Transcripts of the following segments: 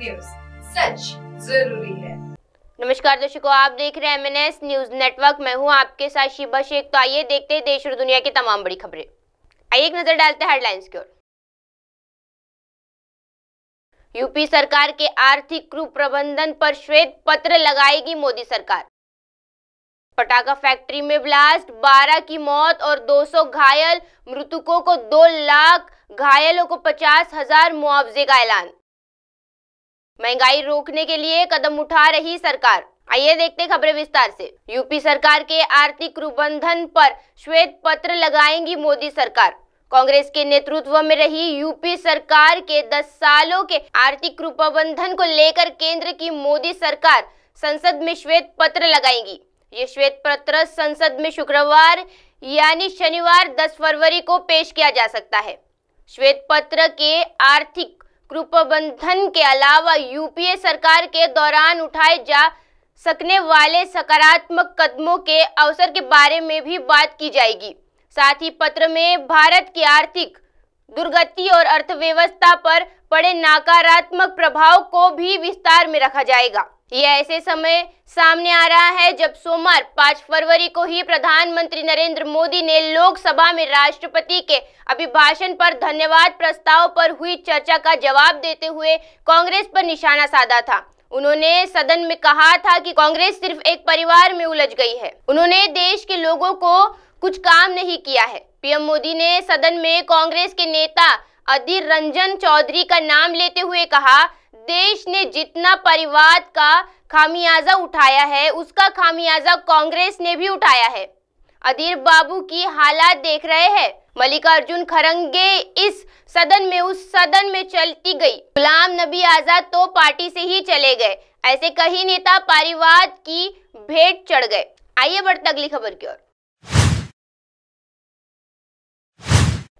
News, सच जरूरी है। नमस्कार दर्शकों, आप देख रहे हैं एमएनएस न्यूज नेटवर्क। मैं हूं आपके साथ शिबा शेख। तो आइए देखते हैं देश और दुनिया की तमाम बड़ी खबरें। आइए एक नजर डालते हैं हेडलाइंस की ओर। यूपी सरकार के आर्थिक कुप्रबंधन पर श्वेत पत्र लगाएगी मोदी सरकार। पटाखा फैक्ट्री में ब्लास्ट, 12 की मौत और 200 घायल, मृतकों को 2 लाख, घायलों को 50,000 मुआवजे का ऐलान। महंगाई रोकने के लिए कदम उठा रही सरकार। आइए देखते खबरें विस्तार से। यूपी सरकार के आर्थिक कुप्रबंधन पर श्वेत पत्र लगाएंगी मोदी सरकार। कांग्रेस के नेतृत्व में रही यूपी सरकार के 10 सालों के आर्थिक कुप्रबंधन को लेकर केंद्र की मोदी सरकार संसद में श्वेत पत्र लगाएंगी। ये श्वेत पत्र संसद में शुक्रवार यानी शनिवार 10 फरवरी को पेश किया जा सकता है। श्वेत पत्र के आर्थिक कुप्रबंधन के अलावा यूपीए सरकार के दौरान उठाए जा सकने वाले सकारात्मक कदमों के अवसर के बारे में भी बात की जाएगी। साथ ही पत्र में भारत की आर्थिक दुर्गति और अर्थव्यवस्था पर पड़े नकारात्मक प्रभाव को भी विस्तार में रखा जाएगा। यह ऐसे समय सामने आ रहा है जब सोमवार 5 फरवरी को ही प्रधानमंत्री नरेंद्र मोदी ने लोकसभा में राष्ट्रपति के अभिभाषण पर धन्यवाद प्रस्ताव पर हुई चर्चा का जवाब देते हुए कांग्रेस पर निशाना साधा था। उन्होंने सदन में कहा था कि कांग्रेस सिर्फ एक परिवार में उलझ गई है। उन्होंने देश के लोगों को कुछ काम नहीं किया है। पीएम मोदी ने सदन में कांग्रेस के नेता अधीर रंजन चौधरी का नाम लेते हुए कहा, देश ने जितना परिवाद का खामियाजा उठाया है उसका खामियाजा कांग्रेस ने भी उठाया है। अधीर बाबू की हालात देख रहे हैं। मल्लिकार्जुन खड़गे इस सदन में उस सदन में चलती गई। गुलाम नबी आजाद तो पार्टी से ही चले गए। ऐसे कई नेता परिवाद की भेंट चढ़ गए। आइए बढ़ते अगली खबर की ओर।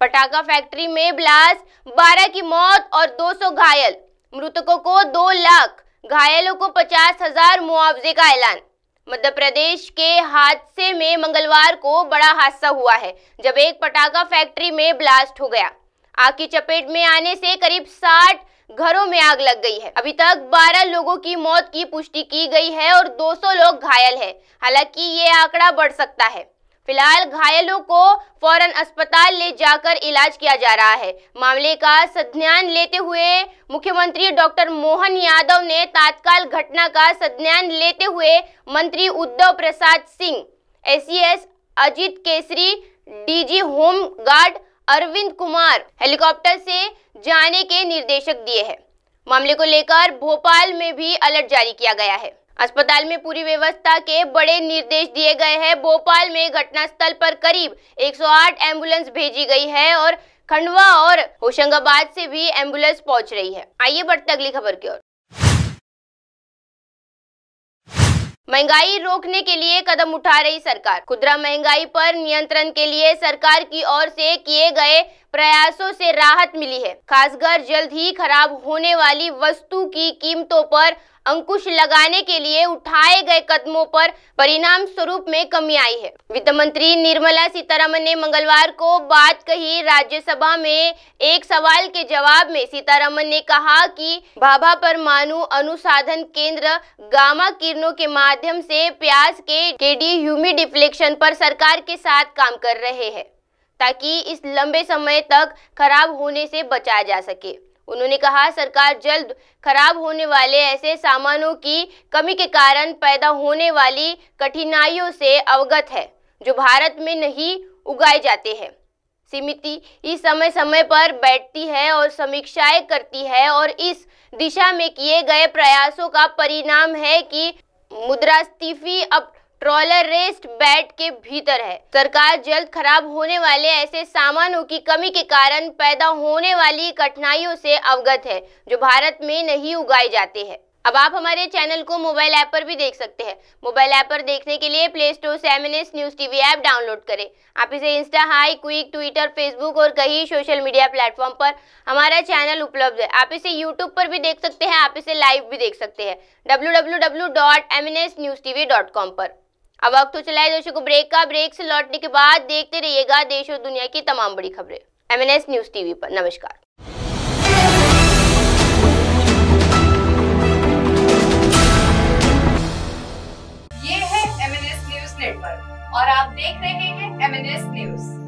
पटाखा फैक्ट्री में ब्लास्ट, 12 की मौत और 200 घायल, मृतकों को 2 लाख, घायलों को 50,000 मुआवजे का ऐलान। मध्य प्रदेश के हादसे में मंगलवार को बड़ा हादसा हुआ है जब एक पटाखा फैक्ट्री में ब्लास्ट हो गया। आग की चपेट में आने से करीब 60 घरों में आग लग गई है। अभी तक 12 लोगों की मौत की पुष्टि की गई है और 200 लोग घायल हैं। हालांकि ये आंकड़ा बढ़ सकता है। फिलहाल घायलों को फौरन अस्पताल ले जाकर इलाज किया जा रहा है। मामले का संज्ञान लेते हुए मुख्यमंत्री डॉक्टर मोहन यादव ने तत्काल घटना का संज्ञान लेते हुए मंत्री Uddhav Prasad Singh, ACS Ajit Kesari, DG home guard Arvind Kumar helicopter से जाने के निर्देशक दिए हैं। मामले को लेकर भोपाल में भी अलर्ट जारी किया गया है। अस्पताल में पूरी व्यवस्था के बड़े निर्देश दिए गए हैं। भोपाल में घटनास्थल पर करीब 108 एम्बुलेंस भेजी गई है और खंडवा और होशंगाबाद से भी एम्बुलेंस पहुंच रही है। आइए बढ़ते अगली खबर की ओर। महंगाई रोकने के लिए कदम उठा रही सरकार। खुदरा महंगाई पर नियंत्रण के लिए सरकार की ओर से किए गए प्रयासों से राहत मिली है। खासकर जल्द ही खराब होने वाली वस्तु की कीमतों पर अंकुश लगाने के लिए उठाए गए कदमों पर परिणाम स्वरूप में कमी आई है। वित्त मंत्री निर्मला सीतारमण ने मंगलवार को बात कही। राज्यसभा में एक सवाल के जवाब में सीतारमण ने कहा कि भाभा परमाणु अनुसंधान केंद्र गामा किरणों के माध्यम से प्याज के डीह्यूमिडिफिकेशन पर सरकार के साथ काम कर रहे हैं ताकि इस लंबे समय तक खराब होने से बचाया जा सके। उन्होंने कहा, सरकार जल्द खराब होने वाले ऐसे सामानों की कमी के कारण पैदा होने वाली कठिनाइयों से अवगत है जो भारत में नहीं उगाए जाते हैं। समिति इस समय पर बैठती है और समीक्षाएं करती है और इस दिशा में किए गए प्रयासों का परिणाम है कि मुद्रास्फीति अब ट्रॉलर रेस्ट बेड के भीतर है। सरकार जल्द खराब होने वाले ऐसे सामानों की कमी के कारण पैदा होने वाली कठिनाइयों से अवगत है जो भारत में नहीं उगाए जाते हैं। अब आप हमारे चैनल को मोबाइल ऐप पर भी देख सकते हैं। मोबाइल ऐप पर देखने के लिए प्ले स्टोर से MNS news TV app download करें। आप इसे Insta, high, quick, Twitter, Facebook और कई सोशल मीडिया प्लेटफॉर्म पर हमारा चैनल उपलब्ध है। आप इसे यूट्यूब पर भी देख सकते हैं। आप इसे लाइव भी देख सकते हैं www.mnsnewstv.com पर। अब वक्त तो चला है दर्शकों ब्रेक का। ब्रेक से लौटने के बाद देखते रहिएगा देश और दुनिया की तमाम बड़ी खबरें एमएनएस न्यूज टीवी पर। नमस्कार। नेटवर्क और आप देख रहे हैं MNS न्यूज।